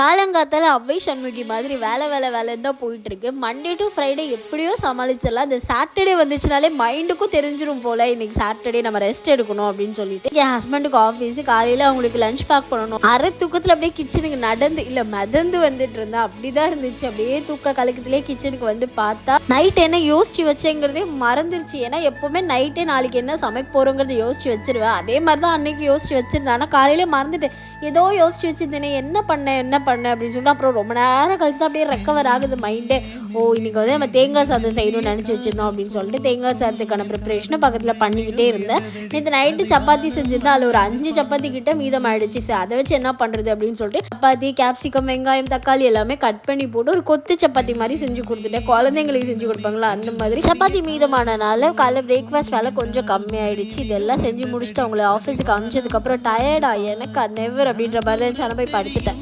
காலங்காத்தால அவ்வை சண்முகி மாதிரி வேலைன்னு தான் போயிட்டு இருக்கு. மண்டே டு ஃப்ரைடே எப்படியோ சமாளிச்சிடலாம். இந்த சாட்டர்டே வந்துச்சுனாலே மைண்டுக்கும் தெரிஞ்சிரும் போல இன்னைக்கு சாட்டர்டே நம்ம ரெஸ்ட் எடுக்கணும் அப்படின்னு சொல்லிட்டு என் ஹஸ்பண்டுக்கு ஆஃபீஸ் காலையில் அவங்களுக்கு லஞ்ச் பேக் பண்ணணும். அரை தூக்கத்தில் அப்படியே கிச்சனுக்கு நடந்து இல்லை மிதந்து வந்துட்டு இருந்தா அப்படிதான் இருந்துச்சு. அப்படியே தூக்க கலக்கத்திலே கிச்சனுக்கு வந்து பார்த்தா நைட் என்ன யோசிச்சு வச்சேங்கிறதே மறந்துருச்சு. ஏன்னா எப்பவுமே நைட்டே நாளைக்கு என்ன சமைக்க போறோங்கிறத யோசிச்சு வச்சிருவேன். அதே மாதிரி தான் அன்னைக்கு யோசிச்சு வச்சிருந்தேன். ஆனால் காலையில மறந்துட்டு ஏதோ யோசிச்சு வச்சிருந்தேனே என்ன பண்ணேன் அப்படின்னு சொல்லிட்டு அப்புறம் ரொம்ப நேரம் கழிச்சு தான் அப்படியே ரெக்கவர் ஆகுது மைண்டே. இன்னைக்கு வந்து நம்ம தேங்காய் சாதம் செய்யணும்னு நினச்சி வச்சிருந்தோம் அப்படின்னு சொல்லிட்டு தேங்காய் சாதத்துக்கான ப்ரிப்பரேஷனை பக்கத்தில் பண்ணிக்கிட்டே இருந்தேன். நேற்று நைட்டு சப்பாத்தி செஞ்சுருந்தேன். அதில் ஒரு 5 சப்பாத்தி கிட்ட மீதம் ஆயிடுச்சு. சரி அதை வச்சு என்ன பண்ணுறது அப்படின்னு சொல்லிட்டு சப்பாத்தி கேப்சிகம் வெங்காயம் தக்காளி எல்லாமே கட் பண்ணி போட்டு ஒரு கொத்து சப்பாத்தி மாதிரி செஞ்சு கொடுத்துட்டேன். குழந்தைங்களுக்கு செஞ்சு கொடுப்பாங்களா அந்த மாதிரி. சப்பாத்தி மீதமானனால காலைல பிரேக்ஃபாஸ்ட் வேலை கொஞ்சம் கம்மியாயிடுச்சு. இதெல்லாம் செஞ்சு முடிச்சுட்டு அவங்கள ஆஃபீஸுக்கு அனுப்பிச்சதுக்கப்புறம் டயர்டா எனக்கு நெவர் அப்படின்ற மாதிரி போய் படுத்துட்டேன்.